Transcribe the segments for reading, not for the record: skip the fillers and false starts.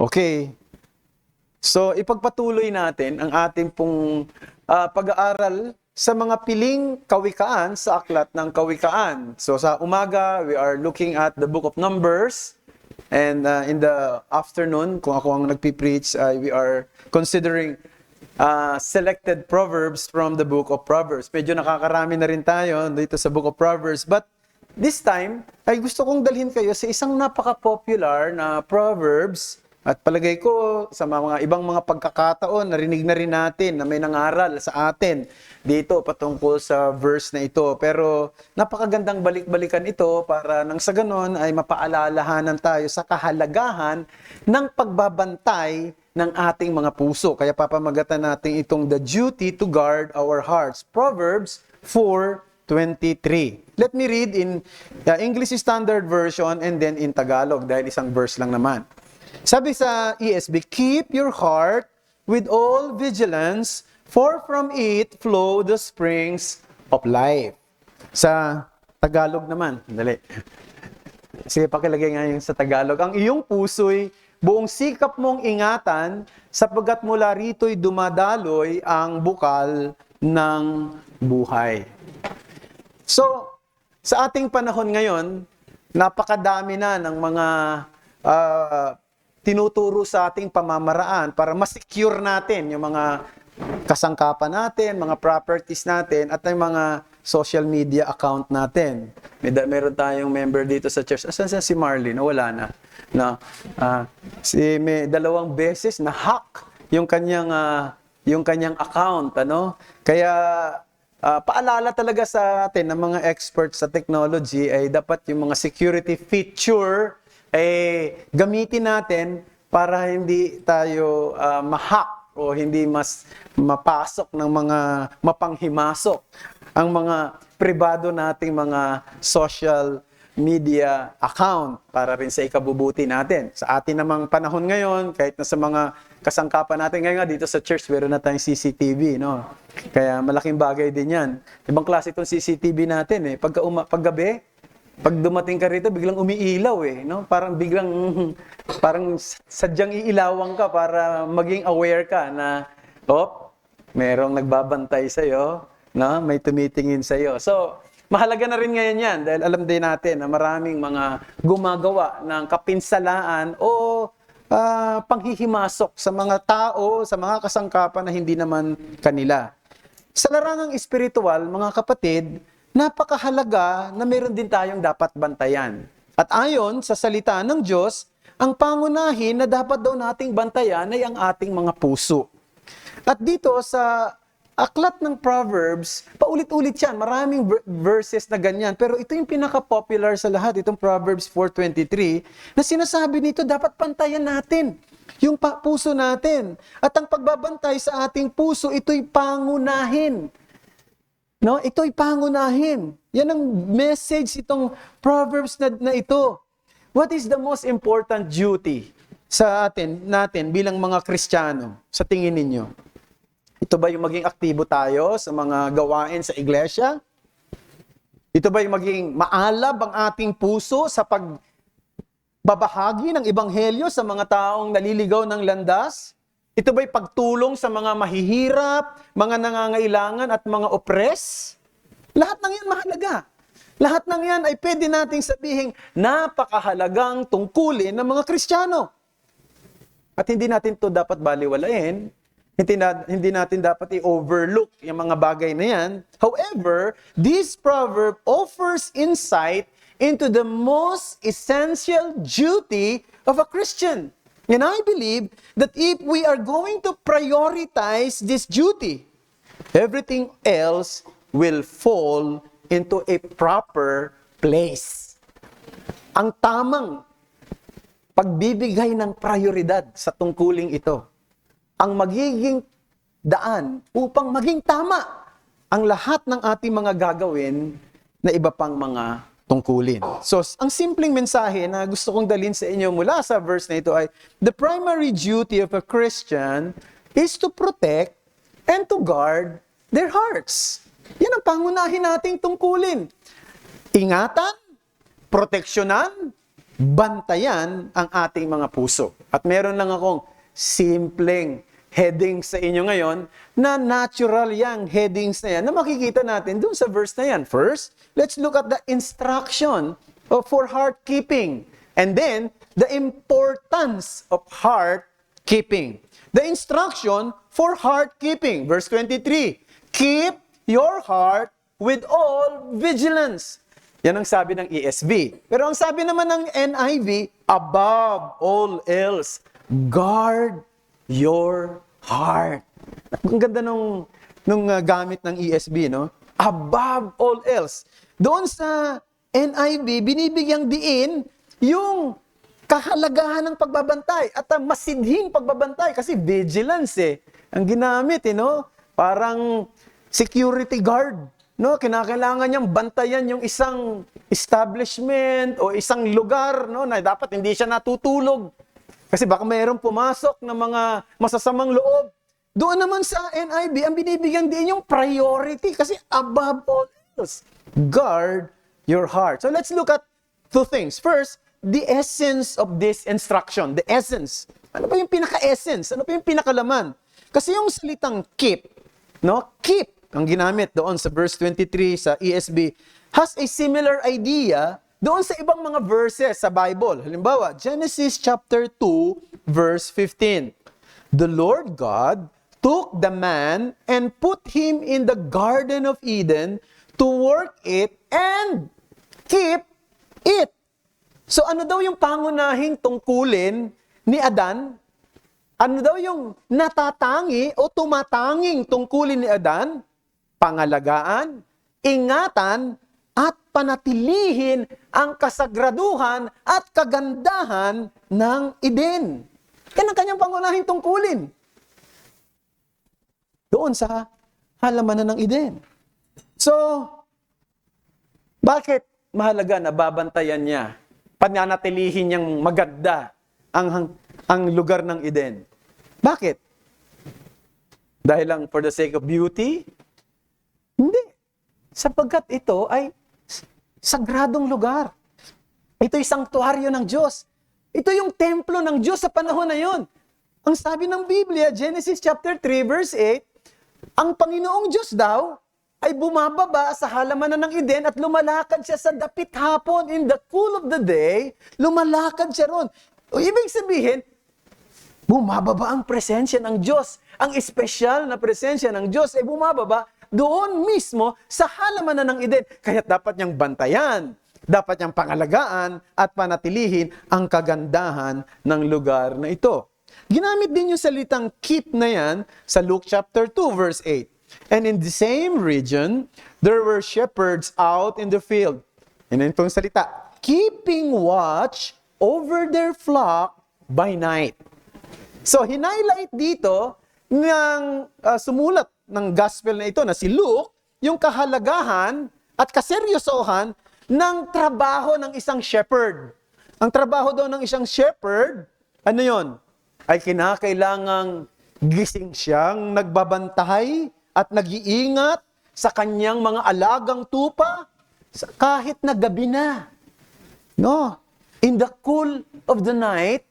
Okay. So, ipagpatuloy natin ang ating pong pag-aaral sa mga piling kawikaan sa aklat ng kawikaan. So, sa umaga, we are looking at the book of Numbers. And in the afternoon, kung ako ang nagpipreach, we are considering selected proverbs from the book of Proverbs. Medyo nakakarami na rin tayo dito sa book of Proverbs. But this time, ay gusto kong dalhin kayo sa isang napaka-popular na Proverbs. At palagay ko, sa mga ibang mga pagkakataon, narinig na rin natin na may nangaral sa atin dito patungkol sa verse na ito. Pero napakagandang balik-balikan ito para nang sa ganon ay mapaalalahanan tayo sa kahalagahan ng pagbabantay ng ating mga puso. Kaya papamagatan natin itong the duty to guard our hearts. Proverbs 4:23. Let me read in the English Standard Version and then in Tagalog dahil isang verse lang naman. Sabi sa ESV, keep your heart with all vigilance, for from it flow the springs of life. Sa Tagalog naman, dali. Sige, pakilagay nga yung sa Tagalog. Ang iyong puso'y buong sikap mong ingatan, sapagkat mula rito'y dumadaloy ang bukal ng buhay. So, sa ating panahon ngayon, napakadami na ng mga tinuturo sa ating pamamaraan para ma-secure natin yung mga kasangkapan natin, mga properties natin, at yung mga social media account natin. Meron tayong member dito sa church. Asan si Marlene? Wala na. No? May 2 beses na hack yung kanyang account. Ano? Kaya paalala talaga sa atin ng mga experts sa technology ay dapat yung mga security feature gamitin natin para hindi tayo ma-hack o hindi mas mapasok ng mga mapanghimasok ang mga pribado nating mga social media account para rin sa ikabubuti natin. Sa atin namang panahon ngayon, kahit na sa mga kasangkapan natin, ngayon nga dito sa church, meron na tayong CCTV, no? Kaya malaking bagay din yan. Ibang klase itong CCTV natin, paggabi, pag dumating ka rito, biglang umiilaw no? Parang sadyang iilawang ka para maging aware ka na, merong nagbabantay sa'yo, no? May tumitingin sa'yo. So, mahalaga na rin ngayon yan dahil alam din natin na maraming mga gumagawa ng kapinsalaan o panghihimasok sa mga tao, sa mga kasangkapan na hindi naman kanila. Sa larangang espiritual, mga kapatid, napakahalaga na meron din tayong dapat bantayan. At ayon sa salita ng Diyos, ang pangunahin na dapat daw nating bantayan ay ang ating mga puso. At dito sa aklat ng Proverbs, paulit-ulit yan. Maraming verses na ganyan. Pero ito yung pinaka-popular sa lahat, itong Proverbs 4:23, na sinasabi nito, dapat bantayan natin yung puso natin. At ang pagbabantay sa ating puso, ito'y pangunahin. No, ito'y pangunahin. Yan ang message itong Proverbs na ito. What is the most important duty sa natin bilang mga Kristiyano sa tingin ninyo? Ito ba yung maging aktibo tayo sa mga gawain sa iglesia? Ito ba yung maging maalab ang ating puso sa pagbabahagi ng ebanghelyo sa mga taong naliligaw ng landas? Ito ba'y pagtulong sa mga mahihirap, mga nangangailangan at mga oppress? Lahat ng yan mahalaga. Lahat ng yan ay pwede nating sabihin napakahalagang tungkulin ng mga Kristiyano. At hindi natin to dapat baliwalain. Hindi natin dapat i-overlook yung mga bagay na yan. However, this proverb offers insight into the most essential duty of a Christian. And I believe that if we are going to prioritize this duty, everything else will fall into a proper place. Ang tamang pagbibigay ng prioridad sa tungkuling ito, ang magiging daan upang maging tama ang lahat ng ating mga gagawin na iba pang mga tungkulin. So, ang simpleng mensahe na gusto kong dalhin sa inyo mula sa verse na ito ay, the primary duty of a Christian is to protect and to guard their hearts. Yan ang pangunahin nating tungkulin. Ingatan, proteksyonan, bantayan ang ating mga puso. At meron lang akong simpleng headings sa inyo ngayon na natural yang headings na yan na makikita natin dun sa verse na yan. First, let's look at the instruction for heart keeping. And then, the importance of heart keeping. The instruction for heart keeping. Verse 23, keep your heart with all vigilance. Yan ang sabi ng ESV. Pero ang sabi naman ng NIV, above all else, guard your heart. Ang ganda nung gamit ng ESV, no? Above all else. Doon sa NIV, binibigyang diin yung kahalagahan ng pagbabantay at ang masidhing pagbabantay kasi vigilance ang ginamit, no? Parang security guard, no? Kinakailangan niyang bantayan yung isang establishment o isang lugar, no, na dapat hindi siya natutulog. Kasi baka mayroong pumasok na mga masasamang loob. Doon naman sa NIV, ang binibigyan din yung priority kasi above all else, guard your heart. So let's look at two things. First, the essence of this instruction. The essence. Ano ba yung pinaka-essence? Ano ba yung pinakalaman? Kasi yung salitang keep, no? Keep, ang ginamit doon sa verse 23 sa ESV, has a similar idea doon sa ibang mga verses sa Bible. Halimbawa, Genesis chapter 2, verse 15. The Lord God took the man and put him in the Garden of Eden to work it and keep it. So ano daw yung pangunahing tungkulin ni Adan? Ano daw yung natatangi o tumatanging tungkulin ni Adan? Pangalagaan, ingatan, at panatilihin ang kasagraduhan at kagandahan ng Eden. Yan ang kanyang pangunahing tungkulin. Doon sa halamanan ng Eden. So, bakit mahalaga na babantayan niya? Pananatilihin niyang maganda ang lugar ng Eden. Bakit? Dahil lang for the sake of beauty? Hindi. Sapagkat ito ay sagradong lugar. Ito'y sanktuaryo ng Diyos. Ito yung templo ng Diyos sa panahon na yon. Ang sabi ng Biblia, Genesis chapter 3 verse 8, ang Panginoong Diyos daw ay bumababa sa halamanan ng Eden at lumalakad siya sa dapit hapon. In the cool of the day, lumalakad siya ron. O ibig sabihin, bumababa ang presensya ng Diyos. Ang espesyal na presensya ng Diyos ay bumababa doon mismo sa halamanan ng Eden. Kaya dapat niyang bantayan, dapat niyang pangalagaan at panatilihin ang kagandahan ng lugar na ito. Ginamit din yung salitang keep na yan sa Luke chapter 2 verse 8. And in the same region, there were shepherds out in the field. Yan itong salita. Keeping watch over their flock by night. So, hinighlight dito ng sumulat ng gospel na ito na si Luke, yung kahalagahan at kaseryosohan ng trabaho ng isang shepherd. Ang trabaho daw ng isang shepherd, ano yon? Ay kinakailangang gising siyang nagbabantay at nag-iingat sa kanyang mga alagang tupa kahit na gabi na. No? In the cool of the night,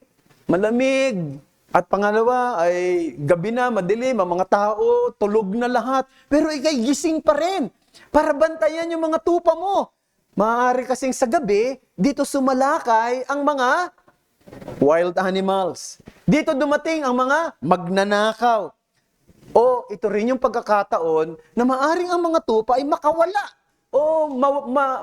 malamig. At pangalawa ay gabi na, madilim, ang mga tao, tulog na lahat. Pero ikay gising pa rin para bantayan yung mga tupa mo. Maaari kasing sa gabi, dito sumalakay ang mga wild animals. Dito dumating ang mga magnanakaw. O ito rin yung pagkakataon na maaring ang mga tupa ay makawala. O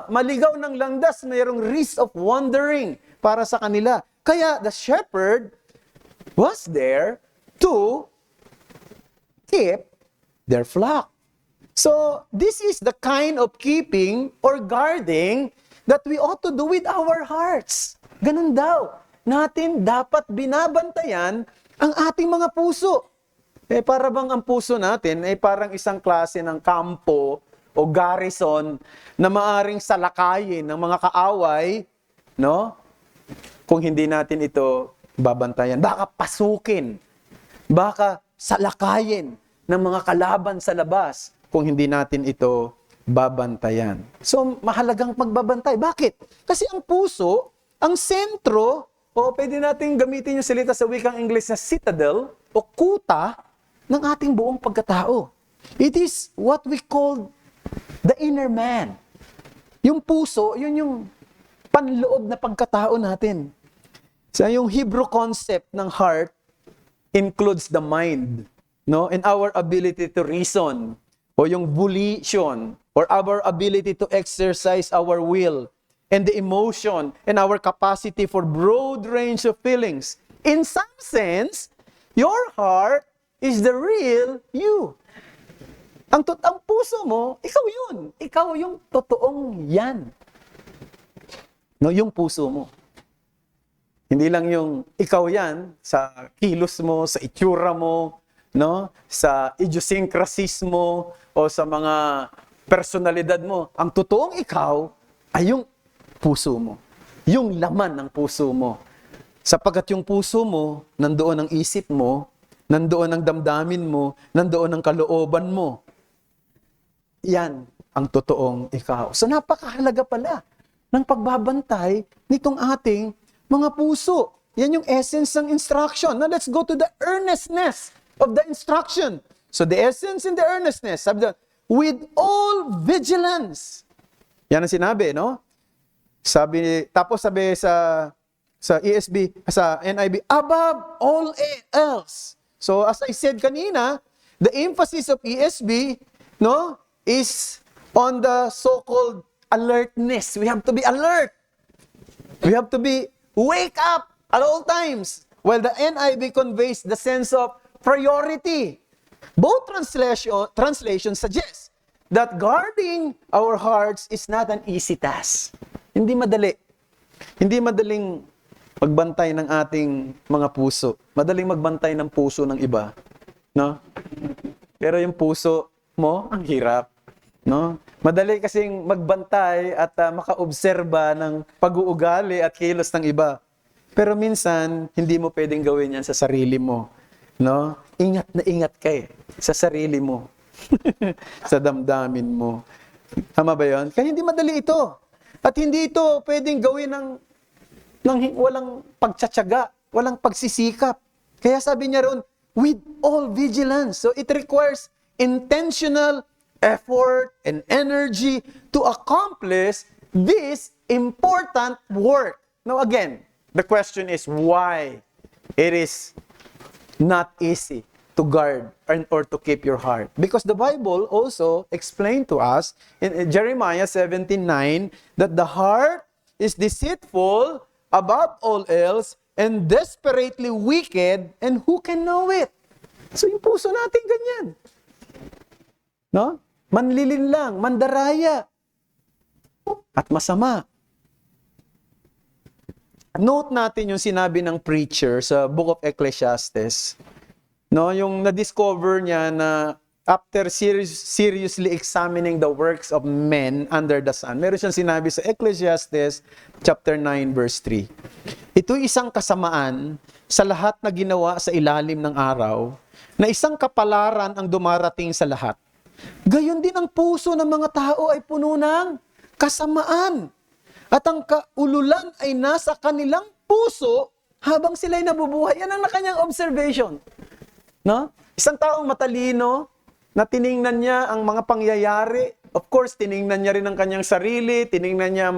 maligaw ng landas, mayroong risk of wandering para sa kanila. Kaya the shepherd was there to keep their flock. So, this is the kind of keeping or guarding that we ought to do with our hearts. Ganun daw. Natin dapat binabantayan ang ating mga puso. Para bang ang puso natin ay parang isang klase ng kampo o garrison na maaring salakayin ng mga kaaway, no? Kung hindi natin ito babantayan. Baka pasukin. Baka salakayin ng mga kalaban sa labas kung hindi natin ito babantayan. So, mahalagang pagbabantay. Bakit? Kasi ang puso ang sentro, o pwede natin gamitin yung salita sa wikang English na citadel, o kuta, ng ating buong pagkatao. It is what we call the inner man. Yung puso, yun yung panloob na pagkatao natin. So, yung Hebrew concept ng heart includes the mind, no? And our ability to reason, o yung volition, or our ability to exercise our will, and the emotion, and our capacity for broad range of feelings. In some sense, your heart is the real you. Ang puso mo, ikaw yun. Ikaw yung totoong yan. No, yung puso mo. Hindi lang yung ikaw yan sa kilos mo, sa itsura mo, no? Sa idiosyncrasies mo, o sa mga personalidad mo. Ang totoong ikaw ay yung puso mo. Yung laman ng puso mo. Sapagkat yung puso mo, nandoon ang isip mo, nandoon ang damdamin mo, nandoon ang kalooban mo. Yan ang totoong ikaw. So napakahalaga pala ng pagbabantay nitong ating mga puso. Yan yung essence ng instruction. Now let's go to the earnestness of the instruction. So the essence and the earnestness, sabi doon, with all vigilance. Yan ang sinabi, no? Tapos sabi sa ESV, sa NIV, above all else. So as I said kanina, the emphasis of ESV, no, is on the so-called alertness. We have to be alert. We have to be wake up at all times. While the NIV conveys the sense of priority. Both translations suggest that guarding our hearts is not an easy task. Hindi madali. Hindi madaling magbantay ng ating mga puso. Madaling magbantay ng puso ng iba, no? Pero yung puso mo, ang hirap, no? Madali kasing magbantay at makaobserba ng pag-uugali at kilos ng iba. Pero minsan, hindi mo pwedeng gawin yan sa sarili mo, no? Ingat na ingat ka sa sarili mo. Sa damdamin mo. Tama ba yun? Kaya hindi madali ito. At hindi ito pwedeng gawin ng walang pagtsatsaga, walang pagsisikap. Kaya sabi niya roon, with all vigilance. So it requires intentional effort and energy to accomplish this important work. Now again, the question is why it is not easy to guard or to keep your heart. Because the Bible also explained to us in Jeremiah 17:9 that the heart is deceitful above all else and desperately wicked, and who can know it? So yung puso natin ganyan. No? Manlilin lang, mandaraya, at masama. Note natin yung sinabi ng preacher sa Book of Ecclesiastes. No, yung na-discover niya na after seriously examining the works of men under the sun. Meron siyang sinabi sa Ecclesiastes chapter 9 verse 3. Ito isang kasamaan sa lahat na ginawa sa ilalim ng araw, na isang kapalaran ang dumarating sa lahat. Gayon din ang puso ng mga tao ay puno ng kasamaan. At ang kaululan ay nasa kanilang puso habang sila'y nabubuhay. Yan ang kanyang observation. No? Isang taong matalino na tiningnan niya ang mga pangyayari. Of course, tiningnan niya rin ang kanyang sarili, tiningnan niya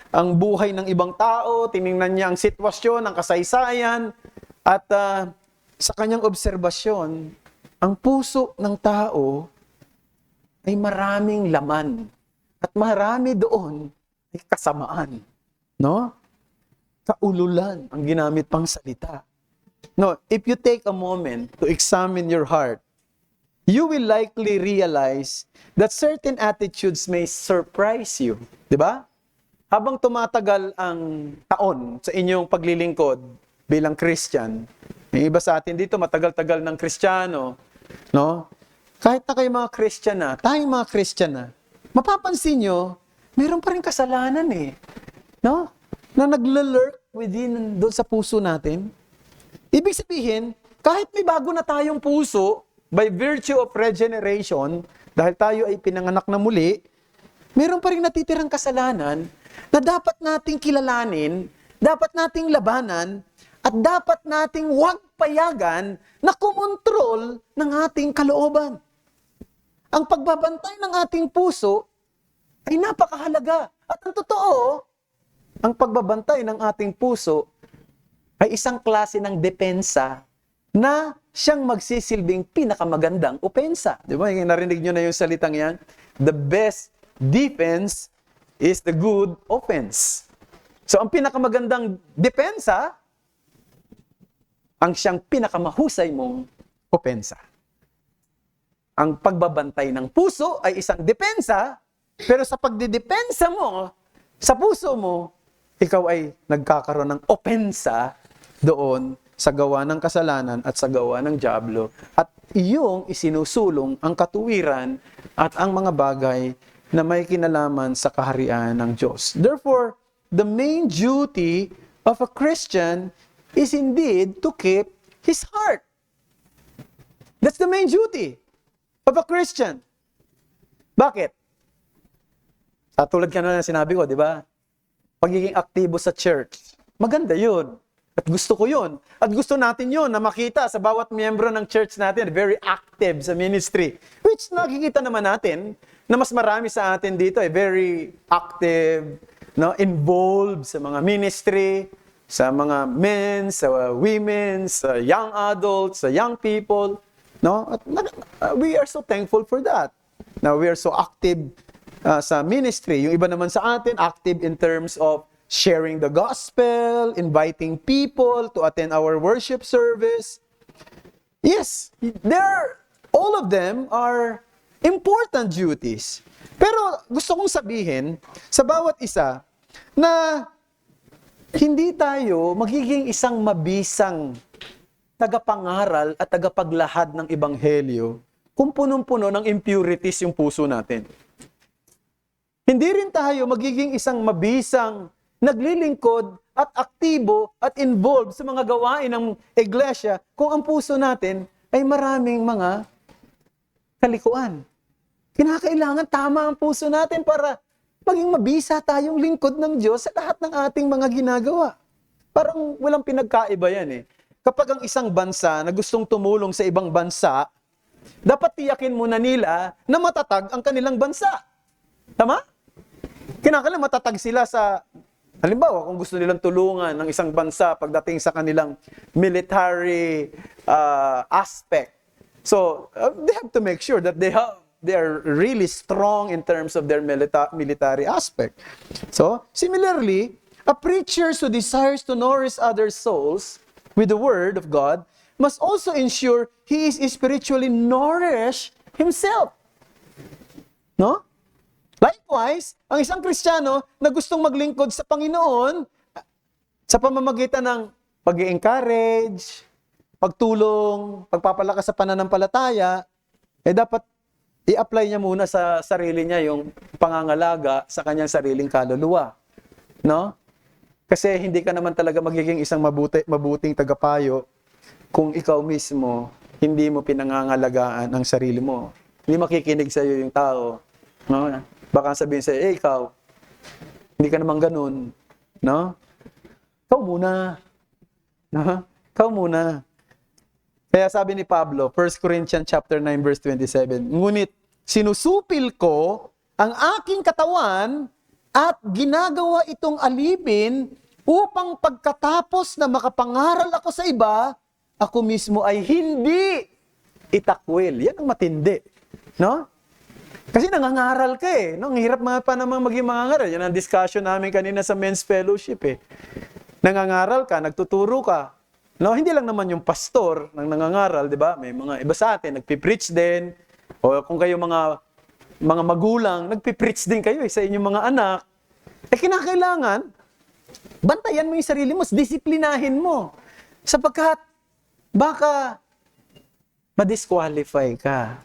ang buhay ng ibang tao, tiningnan niya ang sitwasyon, ang kasaysayan, at sa kanyang obserbasyon, ang puso ng tao ay maraming laman at marami doon ay kasamaan. No? Kaululan ang ginamit pang salita. No, if you take a moment to examine your heart, you will likely realize that certain attitudes may surprise you. Di ba? Habang tumatagal ang taon sa inyong paglilingkod bilang Christian, may iba sa atin dito matagal-tagal ng Kristiyano, no? Kahit na kayo mga Christian na, tayong mga Christian na, mapapansin nyo, meron pa rin kasalanan no? Na naglalurk within doon sa puso natin. Ibig sabihin, kahit may bago na tayong puso, by virtue of regeneration, dahil tayo ay pinanganak na muli, meron pa rin natitirang kasalanan na dapat nating kilalanin dapat nating labanan at dapat nating huwag payagan na kumontrol ng ating kalooban. Ang pagbabantay ng ating puso ay napakahalaga. At ang totoo, ang pagbabantay ng ating puso ay isang klase ng depensa na siyang magsisilbing pinakamagandang opensa. Di ba? Narinig nyo na yung salitang yan? The best defense is the good offense. So, ang pinakamagandang depensa, ang siyang pinakamahusay mong opensa. Ang pagbabantay ng puso ay isang depensa, pero sa pagdidepensa mo, sa puso mo, ikaw ay nagkakaroon ng opensa doon sa gawa ng kasalanan at sa gawa ng dyablo. At iyong isinusulong ang katuwiran at ang mga bagay na may kinalaman sa kaharian ng Diyos. Therefore, the main duty of a Christian is indeed to keep his heart. That's the main duty of a Christian. Bakit? Tulad ka na sinabi ko, di ba? Pagiging aktibo sa church. Maganda yun. At gusto ko yun. At gusto natin yun na makita sa bawat miyembro ng church natin, very active sa ministry. Which nakikita naman natin na mas marami sa atin dito very active, no, involved sa mga ministry, sa mga men, sa women, sa young adults, sa young people. No? At we are so thankful for that. Now, we are so active sa ministry. Yung iba naman sa atin, active in terms of sharing the gospel, inviting people to attend our worship service. Yes, all of them are important duties. Pero gusto kong sabihin sa bawat isa na hindi tayo magiging isang mabisang tagapangaral at tagapaglahad ng ebanghelyo kung punong-puno ng impurities yung puso natin. Hindi rin tayo magiging isang mabisang naglilingkod at aktibo at involved sa mga gawain ng iglesia kung ang puso natin ay maraming mga kalikuan. Kinakailangan tama ang puso natin para maging mabisa tayong lingkod ng Diyos sa lahat ng ating mga ginagawa. Parang walang pinagkaiba yan eh. Kapag ang isang bansa na gustong tumulong sa ibang bansa, dapat tiyakin muna nila na matatag ang kanilang bansa. Tama? Kinakailangan matatag sila sa, halimbawa, kung gusto nilang tulungan ng isang bansa pagdating sa kanilang military aspect. So, they have to make sure that they are really strong in terms of their military aspect. So, similarly, a preacher who desires to nourish other souls with the Word of God must also ensure he is spiritually nourished himself. No? Likewise, ang isang Kristiyano na gustong maglingkod sa Panginoon sa pamamagitan ng pag-i-encourage, pagtulong, pagpapalakas sa pananampalataya, dapat i-apply niya muna sa sarili niya yung pangangalaga sa kanyang sariling kaluluwa. No? Kasi hindi ka naman talaga magiging isang mabuting tagapayo kung ikaw mismo hindi mo pinangangalagaan ang sarili mo. Hindi makikinig sa iyo yung tao. No? Baka sabihin sa'yo, ikaw, hindi ka naman ganun. No? Ikaw muna. No? Ikaw muna. Kaya sabi ni Pablo, 1 Corinthians chapter 9 verse 27, ngunit sinusupil ko ang aking katawan at ginagawa itong alipin upang pagkatapos na makapangaral ako sa iba, ako mismo ay hindi itakwil. Yan ang matindi. No? Kasi nangangaral ka eh. No? Ang hirap pa naman maging mangangaral. Yan ang discussion namin kanina sa men's fellowship eh. Nangangaral ka, nagtuturo ka. No? Hindi lang naman yung pastor nang nangangaral, di ba? May mga iba sa atin, nagpipreach din. O kung kayo mga magulang, nagpipreach din kayo sa inyong mga anak. Kinakailangan, bantayan mo yung sarili mo, disiplinahin mo. Sapagkat, baka ma-disqualify ka.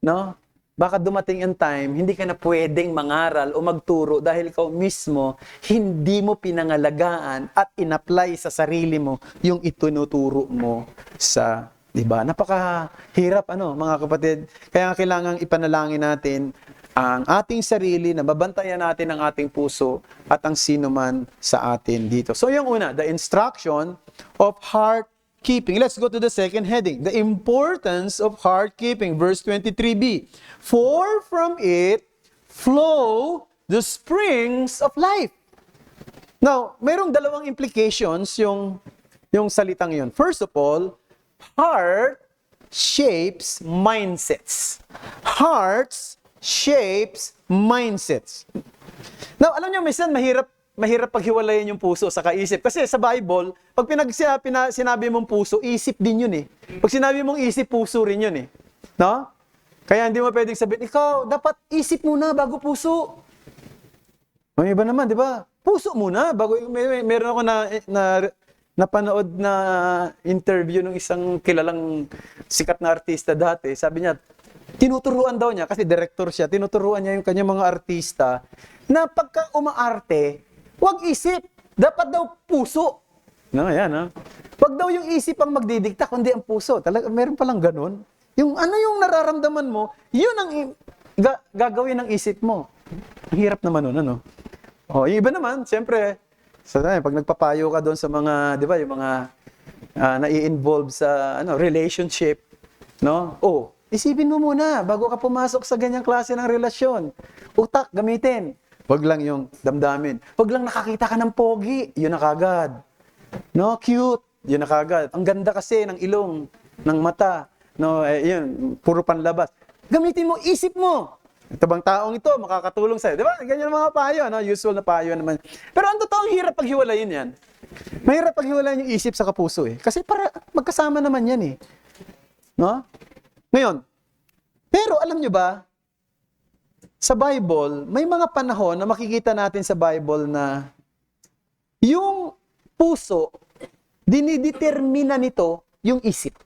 No? Baka dumating ang time, hindi ka na pwedeng mangaral o magturo dahil ikaw mismo hindi mo pinangalagaan at inapply sa sarili mo yung itinuturo mo sa, di ba? Napakahirap, mga kapatid. Kaya kailangang ipanalangin natin ang ating sarili, na mabantayan natin ang ating puso at ang sino man sa atin dito. So yung una, the instruction of heart keeping. Let's go to the second heading. The importance of heart keeping. Verse 23b. For from it flow the springs of life. Now, mayroong dalawang implications yung salitang yun. First of all, heart shapes mindsets. Hearts shapes mindsets. Now, alam niyo, minsan mahirap paghiwalayin yung puso sa kaisip. Kasi sa Bible, pag sinabi mong puso, isip din yun eh. Pag sinabi mong isip, puso rin yun eh. No? Kaya hindi mo pwedeng sabihin, ikaw, dapat isip muna bago puso. May iba naman, di ba? Puso muna. Bago, meron ako napanood na interview ng isang kilalang sikat na artista dati. Sabi niya, tinuturuan daw niya, kasi director siya, tinuturuan niya yung kanyang mga artista na pagka umaarte, huwag isip, dapat daw puso. No, yan ha. Huwag daw yung isip ang magdidikta, kundi ang puso. Talaga, meron palang ganun. Yung ano yung nararamdaman mo, yun ang gagawin ng isip mo. Ang hirap naman nun, ano? O, yung iba naman, siyempre, pag nagpapayo ka doon sa mga, di ba, yung mga nai-involve sa relationship, no? Oh, isipin mo muna bago ka pumasok sa ganyang klase ng relasyon. Utak, gamitin. Wag lang yung damdamin. Wag lang nakakita ka ng pogi, yun na kagad. No, cute, yun na kagad. Ang ganda kasi ng ilong, ng mata. No, yun, puro panlabas. Gamitin mo, isip mo. Ito bang taong ito, makakatulong sa'yo. Di ba? Ganyan mga payo, no? Usual na payo naman. Pero ang totoo, hirap paghiwalayin yan. Mahirap paghiwalayin yung isip sa kapuso eh. Kasi para magkasama naman yan eh. No? Ngayon, pero alam nyo ba, sa Bible, may mga panahon na makikita natin sa Bible na yung puso, dinidetermina nito yung isip.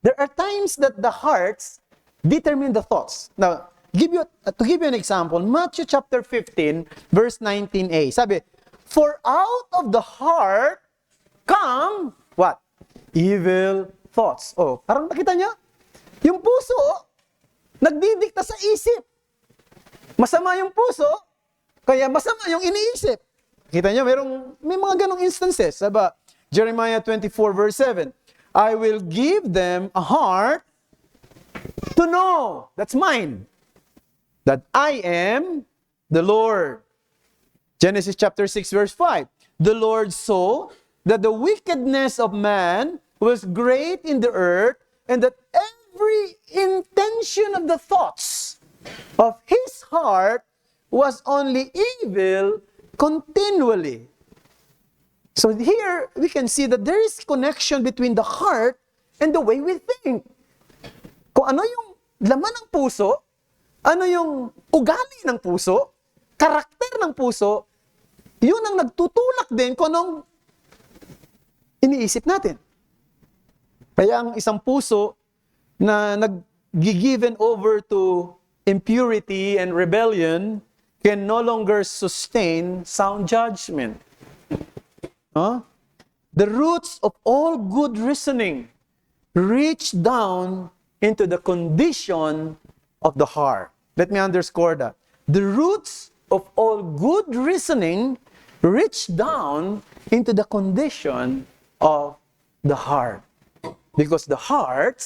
There are times that the hearts determine the thoughts. Now, to give you an example, Matthew chapter 15, verse 19a. Sabi, for out of the heart come, what? Evil thoughts. Oh, parang nakita niyo? Yung puso, nagdidikta sa isip. Masama yung puso, kaya masama yung iniisip. Kita niyo, may mga ganong instances. Sabi, Jeremiah 24 verse 7, I will give them a heart to know, that's mine, that I am the Lord. Genesis chapter 6 verse 5, the Lord saw that the wickedness of man was great in the earth, and that every intention of the thoughts of his heart was only evil continually. So here, we can see that there is connection between the heart and the way we think. Kung ano yung laman ng puso, ano yung ugali ng puso, karakter ng puso, yun ang nagtutulak din kung anong iniisip natin. Kaya ang isang puso na nag-given over to impurity and rebellion can no longer sustain sound judgment. Huh? The roots of all good reasoning reach down into the condition of the heart. Let me underscore that. The roots of all good reasoning reach down into the condition of the heart. Because the heart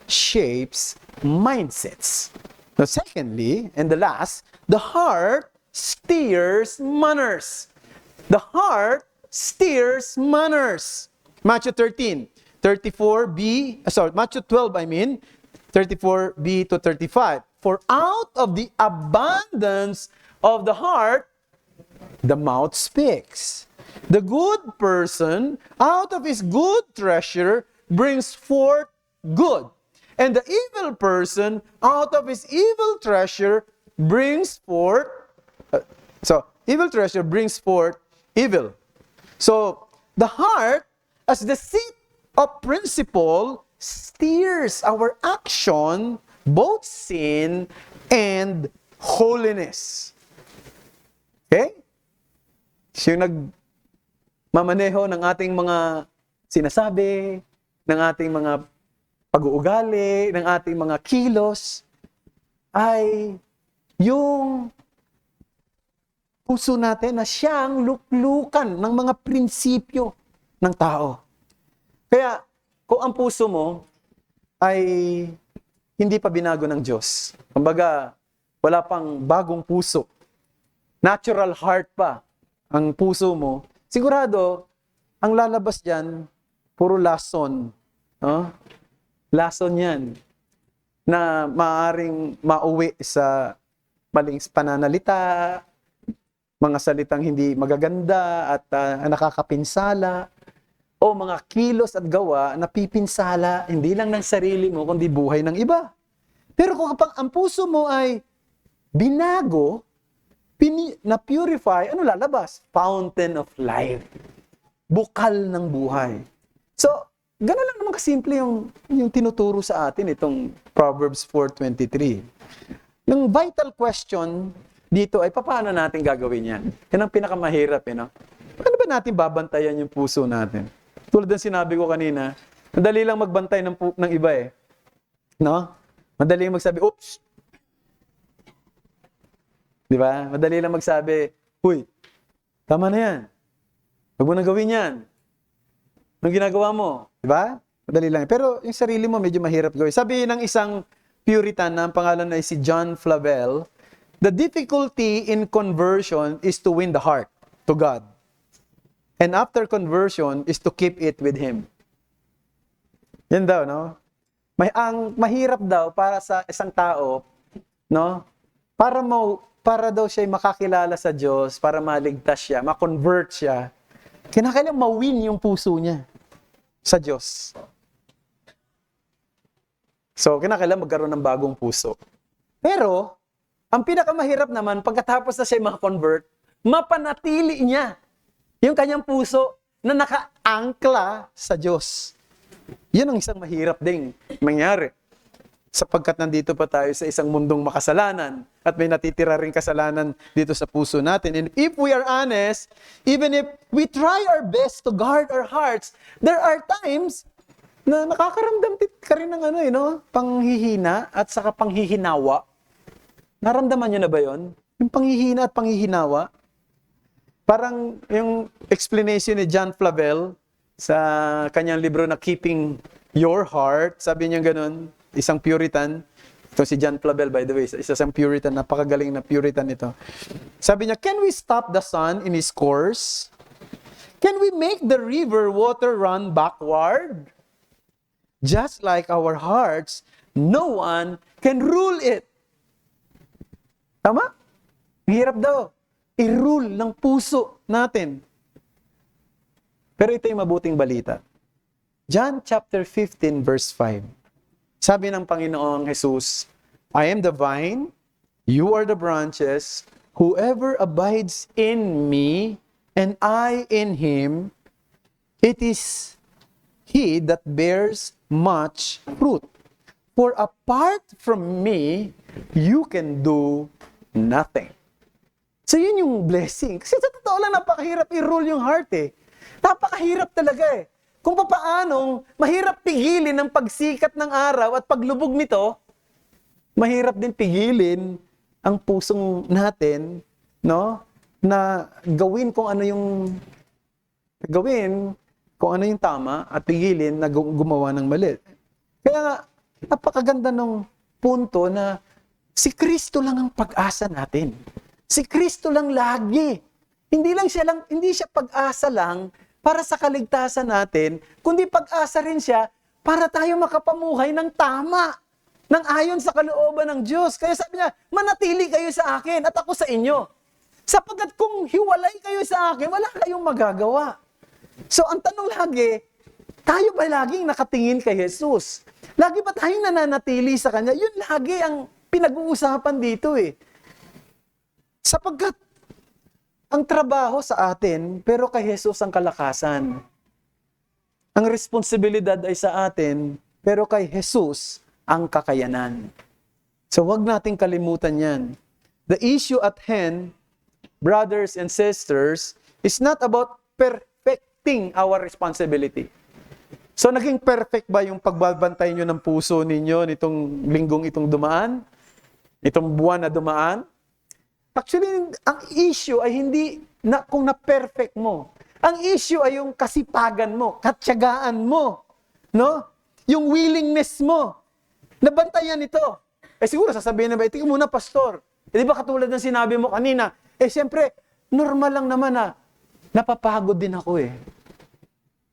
shapes mindsets. Now, secondly, and the last, the heart steers manners. The heart steers manners. Matthew 12, 34b to 35. For out of the abundance of the heart, the mouth speaks. The good person, out of his good treasure, brings forth good. And the evil person, out of his evil treasure, brings forth, evil treasure brings forth evil. So, the heart, as the seat of principle, steers our action, both sin and holiness. Okay? So, yung nagmamaneho ng ating mga sinasabi, ng ating mga pag-uugali, ng ating mga kilos, ay yung puso natin na siyang luklukan ng mga prinsipyo ng tao. Kaya, kung ang puso mo ay hindi pa binago ng Diyos, kumbaga, wala pang bagong puso, natural heart pa ang puso mo, sigurado, ang lalabas dyan, puro lason. No? Lason yan na maaaring mauwi sa maling pananalita, mga salitang hindi magaganda at nakakapinsala, o mga kilos at gawa na pipinsala, hindi lang ng sarili mo, kundi buhay ng iba. Pero kung ang puso mo ay binago, na-purify, ano lalabas? Fountain of life. Bukal ng buhay. So, gano'n lang naman kasimple yung tinuturo sa atin itong Proverbs 4:23. Yung vital question dito ay paano natin gagawin yan? Yan ang pinakamahirap, no? Paano ba natin babantayan yung puso natin? Tulad ng sinabi ko kanina, madali lang magbantay ng iba eh. No? Madali lang magsabi, oops! Di ba? Madali lang magsabi, huy, tama na yan. Huwag mo nang gawin yan. Anong ginagawa mo? Di ba? Madali lang. Pero yung sarili mo medyo mahirap gawin. Sabi ng isang Puritan na ang pangalan ay si John Flavel, the difficulty in conversion is to win the heart to God. And after conversion is to keep it with Him. Yan daw, no? Ang mahirap daw para sa isang tao, no? Para daw siya makakilala sa Diyos, para maligtas siya, ma-convert siya, kinakailangan ma-win yung puso niya sa Diyos. So, kinakailangan magkaroon ng bagong puso. Pero, ang pinakamahirap naman, pagkatapos na siya ma-convert, mapanatili niya yung kanyang puso na naka-angkla sa Diyos. Yun ang isang mahirap ding mangyari. Sapagkat nandito pa tayo sa isang mundong makasalanan at may natitira ring kasalanan dito sa puso natin. And if we are honest, even if we try our best to guard our hearts, there are times na nakakaramdam ka rin ng panghihina at saka panghihinawa. Naramdaman nyo na ba yon? Yung panghihina at panghihinawa? Parang yung explanation ni John Flavel sa kanyang libro na Keeping Your Heart, sabi niya ganun, isang Puritan, ito si John Flavel by the way, isa siyang Puritan, napakagaling na Puritan ito. Sabi niya, can we stop the sun in his course? Can we make the river water run backward? Just like our hearts, no one can rule it. Tama? Hirap daw. I-rule ng puso natin. Pero ito yung mabuting balita. John chapter 15 verse 5. Sabi ng Panginoong Jesus, I am the vine, you are the branches, whoever abides in me, and I in him, it is he that bears much fruit. For apart from me, you can do nothing. So yun yung blessing. Kasi sa totoo lang, napakahirap i-rule yung heart eh. Napakahirap talaga eh. Kung papaanong mahirap pigilin ang pagsikat ng araw at paglubog nito, mahirap din pigilin ang pusong natin, no? Na gawin kung ano yung tama at pigilin na gumawa ng mali. Kaya nga, napakaganda ng punto na si Kristo lang ang pag-asa natin. Si Kristo lang lagi. Hindi siya pag-asa lang para sa kaligtasan natin, kundi pag-asa rin siya para tayo makapamuhay ng tama, ng ayon sa kalooban ng Diyos. Kaya sabi niya, manatili kayo sa akin at ako sa inyo. Sapagkat kung hiwalay kayo sa akin, wala kayong magagawa. So ang tanong lagi, tayo ba laging nakatingin kay Jesus? Lagi ba tayong nananatili sa Kanya? Yun lagi ang pinag-uusapan dito eh. Sapagkat ang trabaho sa atin, pero kay Jesus ang kalakasan. Ang responsibilidad ay sa atin, pero kay Jesus ang kakayanan. So wag nating kalimutan yan. The issue at hand, brothers and sisters, is not about perfecting our responsibility. So naging perfect ba yung pagbabantay nyo ng puso ninyo nitong linggong itong dumaan? itong buwan na dumaan. Actually, ang issue ay hindi na kung na-perfect mo. Ang issue ay yung kasipagan mo, katyagaan mo, no? Yung willingness mo. Nabantayan ito. Siguro sasabihin na ba, tingnan muna, pastor. Di ba katulad ng sinabi mo kanina, siyempre, normal lang naman na napapagod din ako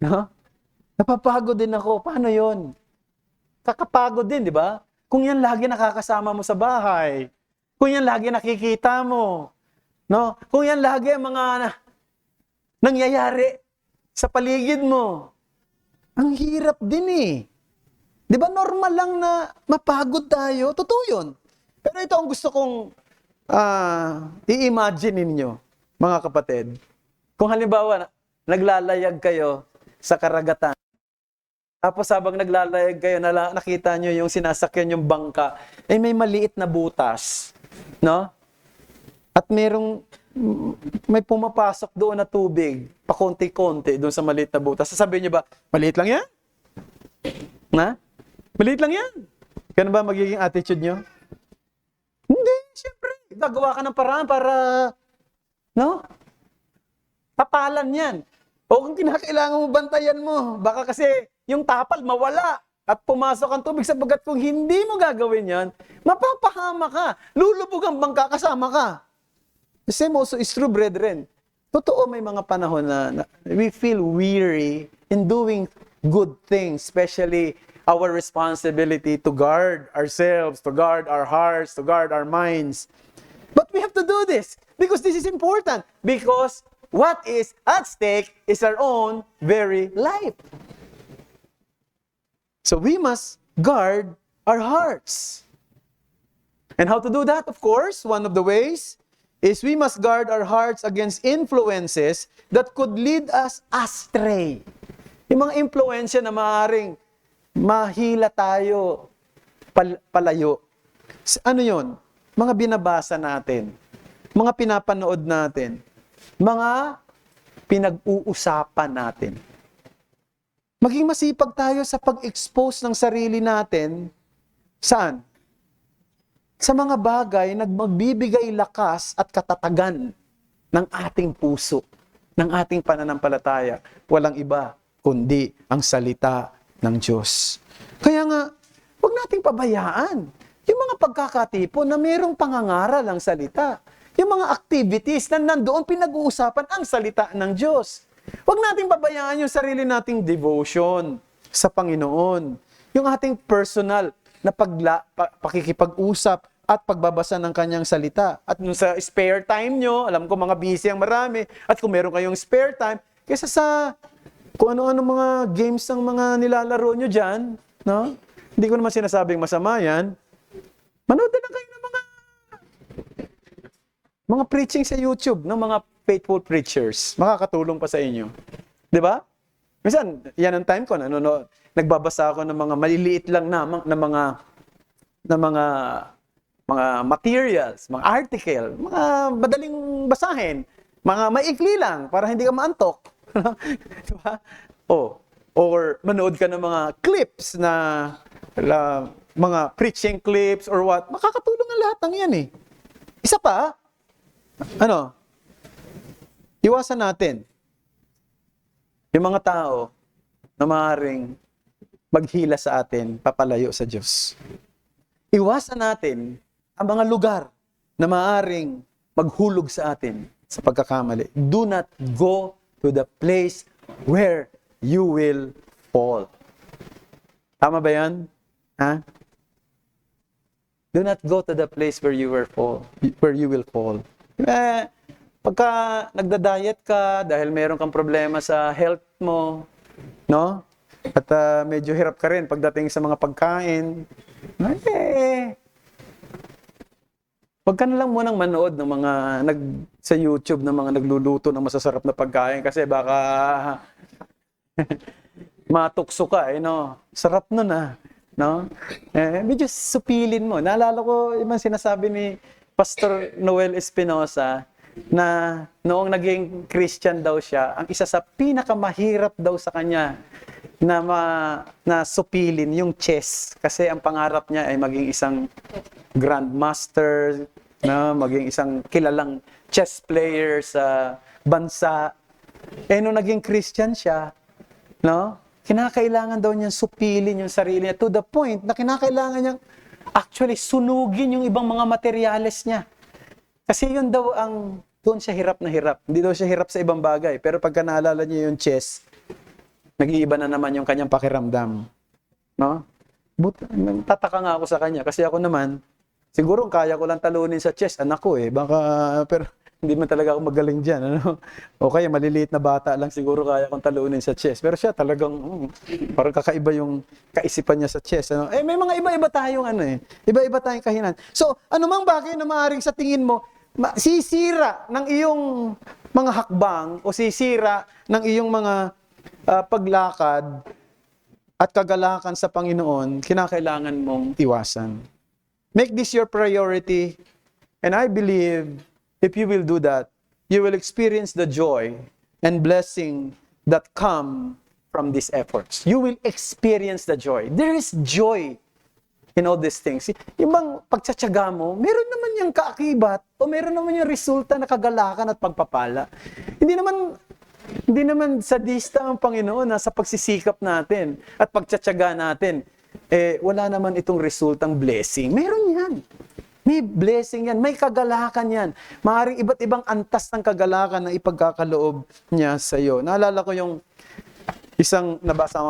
No? Napapagod din ako. Paano yon? Kakapagod din, di ba? Kung yan lagi nakakasama mo sa bahay, kung yan lagi nakikita mo, no? Kung yan lagi ang mga nangyayari sa paligid mo, ang hirap din Di ba normal lang na mapagod tayo? Totoo yun. Pero ito ang gusto kong i-imagine ninyo, mga kapatid. Kung halimbawa, naglalayag kayo sa karagatan, tapos habang naglalayag kayo, nakita nyo yung sinasakyan yung bangka, may maliit na butas. No? At may pumapasok doon na tubig, pakonti-konti doon sa maliit na butas. Sasabihin nyo ba, maliit lang yan? Maliit lang yan? Ganun ba magiging attitude nyo? Hindi, siyempre. Gagawa ka ng paraan para, tapalan yan. O kung kinakailangan mo, bantayan mo. Baka kasi yung tapal mawala at pumasok ang tubig sapagkat kung hindi mo gagawin yan, mapapahama ka. Lulubog ang bangka, kasama ka. The same also is true, brethren. Totoo, may mga panahon na we feel weary in doing good things, especially our responsibility to guard ourselves, to guard our hearts, to guard our minds. But we have to do this because this is important. Because what is at stake is our own very life. So we must guard our hearts. And how to do that? Of course, one of the ways is we must guard our hearts against influences that could lead us astray. Yung mga influensya na maaaring mahila tayo palayo. Ano yon? Mga binabasa natin, mga pinapanood natin, mga pinag-uusapan natin. Maging masipag tayo sa pag-expose ng sarili natin. Saan? Sa mga bagay na magbibigay lakas at katatagan ng ating puso, ng ating pananampalataya. Walang iba, kundi ang salita ng Diyos. Kaya nga, huwag nating pabayaan yung mga pagkakatipon na mayroong pangangaral ang salita. Yung mga activities na nandoon pinag-uusapan ang salita ng Diyos. Huwag nating pabayaan yung sarili nating devotion sa Panginoon. Yung ating personal na pakikipag-usap at pagbabasa ng kanyang salita. At sa spare time nyo, alam ko mga busy ang marami, at kung meron kayong spare time, kaysa sa kung ano-ano mga games ng mga nilalaro nyo dyan, no? Hindi ko naman sinasabing masama yan. Manood na lang kayo ng mga preaching sa YouTube ng mga faithful preachers. Makakatulong pa sa inyo. 'Di ba? Minsan, yan ang time ko. Nagbabasa ako ng mga maliliit lang na mga materials, mga article, mga madaling basahin, mga maikli lang para hindi ka maantok. Diba? Or manood ka ng mga clips na mga preaching clips or what. Makakatulong ang lahat ng yan Isa pa, iwasan natin yung mga tao na maaaring maghila sa atin, papalayo sa Diyos. Iwasan natin ang mga lugar na maaaring maghulog sa atin sa pagkakamali. Do not go to the place where you will fall. Tama ba yan? Ha? Do not go to the place where you will fall. Pagka nagda-diet ka dahil meron kang problema sa health mo, no? At medyo hirap ka rin pagdating sa mga pagkain, wag ka na lang munang manood ng mga sa YouTube ng mga nagluluto ng masasarap na pagkain kasi baka matukso ka no? Sarap nun no? Medyo supilin mo. Naalala ko yung sinasabi ni Pastor Noel Espinosa na noong naging Christian daw siya, ang isa sa pinakamahirap daw sa kanya na supilin yung chess kasi ang pangarap niya ay maging isang grandmaster, na maging isang kilalang chess player sa bansa. Nung naging Christian siya, no? Kinakailangan daw niyang supilin yung sarili niya to the point na kinakailangan niyang actually sunugin yung ibang mga materyales niya. Kasi yun daw ang doon siya hirap na hirap. Hindi daw siya hirap sa ibang bagay. Pero pagka naalala niya yung chess, nag-iiba na naman yung kanyang pakiramdam. No? Tataka nga ako sa kanya. Kasi ako naman, siguro kaya ko lang talunin sa chess. Anak ko baka, pero hindi man talaga ako magaling dyan. Ano? O kaya maliliit na bata lang siguro kaya kong talunin sa chess. Pero siya talagang, parang kakaiba yung kaisipan niya sa chess. Ano? May mga iba-iba tayong iba-iba tayong kahinan. So, ano mang bagay na maaaring sa tingin mo, sisira ng iyong mga hakbang o sisira ng iyong mga paglakad at kagalakan sa Panginoon, kinakailangan mong iwasan. Make this your priority, and I believe if you will do that, you will experience the joy and blessing that come from these efforts. You will experience the joy. There is joy in all these things. Yung bang pagtsatsaga mo, meron naman yung kaakibat o meron naman yung resulta na kagalakan at pagpapala. Hindi naman sadista ang Panginoon sa pagsisikap natin at pagtsatsaga natin. Wala naman itong resultang blessing. Meron yan. May blessing yan. May kagalakan yan. Maaaring iba't ibang antas ng kagalakan na ipagkakaloob niya sa iyo. Naalala ko yung isang nabasa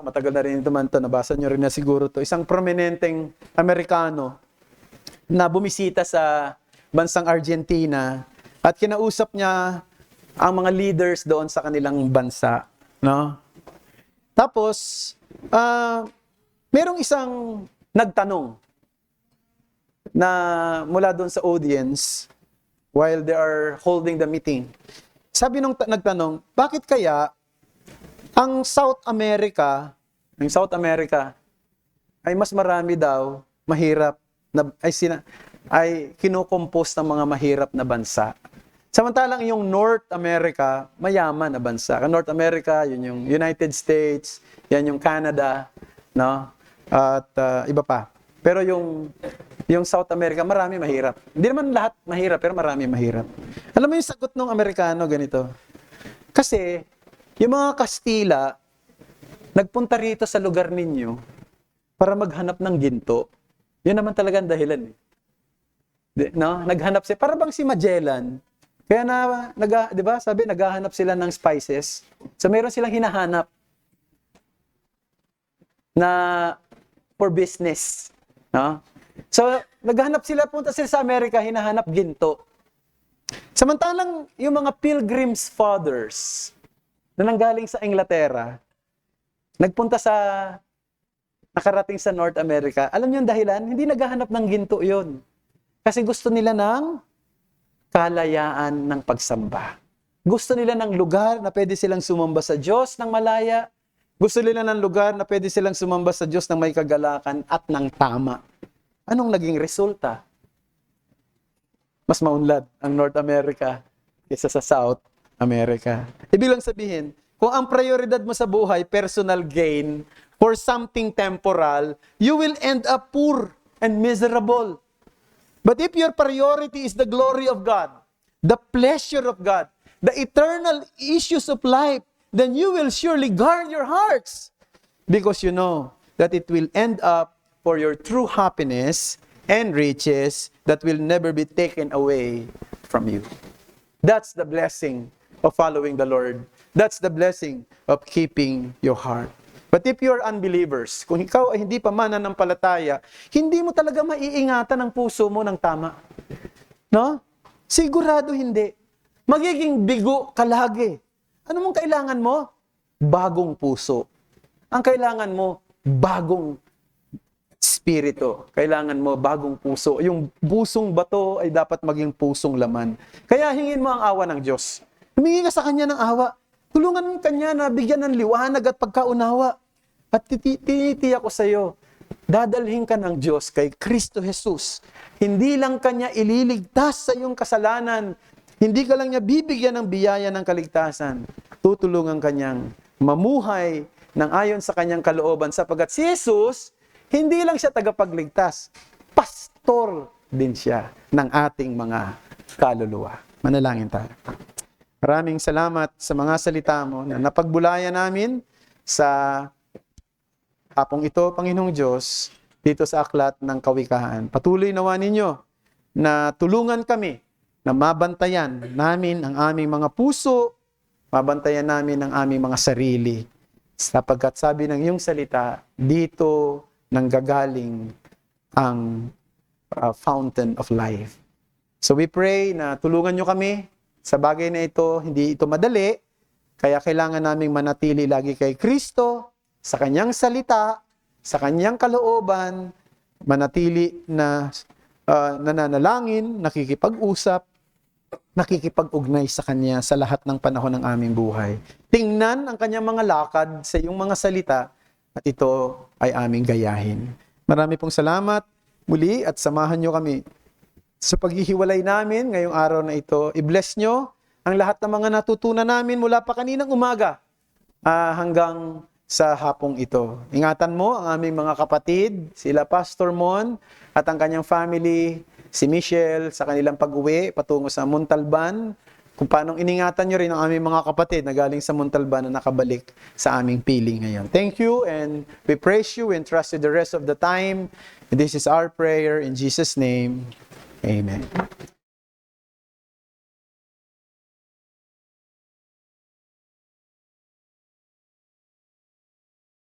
matagal na rin ito man to, nabasa nyo rin na siguro to. Isang prominenteng Amerikano na bumisita sa bansang Argentina at kinausap niya ang mga leaders doon sa kanilang bansa, no? Tapos, merong isang nagtanong na mula doon sa audience while they are holding the meeting. Sabi nung nagtanong, bakit kaya ang South America ay mas marami daw mahirap na ay kinukompose ng mga mahirap na bansa. Samantalang yung North America, mayaman na bansa. North America, yun yung United States, yan yung Canada, no? At iba pa. Pero yung South America, marami mahirap. Hindi naman lahat mahirap, pero marami mahirap. Alam mo yung sagot ng Amerikano ganito? Kasi yung mga Kastila, nagpunta rito sa lugar ninyo para maghanap ng ginto. Yun naman talaga ang dahilan. No? Naghanap siya, para bang si Magellan. Kaya di ba, sabi, naghahanap sila ng spices. So, meron silang hinahanap na for business. No? So, naghahanap sila, punta sila sa Amerika, hinahanap ginto. Samantalang, yung mga Pilgrims Fathers na nanggaling sa Inglaterra, nakarating sa North America, alam niyo yung dahilan? Hindi naghahanap ng ginto yon. Kasi gusto nila ng kalayaan ng pagsamba. Gusto nila ng lugar na pwede silang sumamba sa Diyos ng malaya. Gusto nila ng lugar na pwede silang sumamba sa Diyos ng may kagalakan at ng tama. Anong naging resulta? Mas maunlad ang North America kaysa sa South America. Ibig lang sabihin, kung ang prioridad mo sa buhay, personal gain, for something temporal, you will end up poor and miserable. But if your priority is the glory of God, the pleasure of God, the eternal issues of life, then you will surely guard your hearts because you know that it will end up for your true happiness and riches that will never be taken away from you. That's the blessing of following the Lord. That's the blessing of keeping your heart. But if you are unbelievers, kung ikaw ay hindi pa mananampalataya, hindi mo talaga maiingatan ang puso mo ng tama. No? Sigurado hindi. Magiging bigo ka lagi. Ano mong kailangan mo? Bagong puso. Ang kailangan mo, bagong spirito. Kailangan mo, bagong puso. Yung pusong bato ay dapat maging pusong laman. Kaya hingin mo ang awa ng Diyos. Humingi ka sa Kanya ng awa. Tulungan Kanya na bigyan ng liwanag at pagkaunawa. At tinitiyak ko sa iyo, dadalhin ka ng Diyos kay Kristo Jesus. Hindi lang Kanya ililigtas sa iyong kasalanan. Hindi ka lang niya bibigyan ng biyaya ng kaligtasan. Tutulungan Kanyang mamuhay ng ayon sa Kanyang kalooban sapagkat si Jesus, hindi lang siya tagapagligtas. instruktor din siya ng ating mga kaluluwa. Manalangin tayo. Maraming salamat sa mga salita mo na napagbulayan namin sa hapong ito, Panginoong Diyos, dito sa aklat ng Kawikahan. Patuloy nawa ninyo na tulungan kami na mabantayan namin ang aming mga puso, mabantayan namin ang aming mga sarili. Sapagkat sabi ng iyong salita, dito nanggagaling ang fountain of life. So we pray na tulungan nyo kami sa bagay na ito, hindi ito madali, kaya kailangan naming manatili lagi kay Kristo, sa kanyang salita, sa kanyang kalooban, manatili na nananalangin, nakikipag-usap, nakikipag-ugnay sa kanya sa lahat ng panahon ng aming buhay. Tingnan ang kanyang mga lakad sa iyong mga salita at ito ay aming gayahin. Marami pong salamat muli at samahan nyo kami sa paghihiwalay namin ngayong araw na ito. I-bless nyo ang lahat ng mga natutunan namin mula pa kaninang umaga hanggang sa hapong ito. Ingatan mo ang aming mga kapatid, sila Pastor Mon at ang kanyang family, si Michelle sa kanilang pag-uwi patungo sa Montalban, kung paanong iningatan nyo rin ang aming mga kapatid na galing sa Montalban na nakabalik sa aming piling ngayon. Thank you and we praise you and trust you the rest of the time. And this is our prayer in Jesus' name. Amen.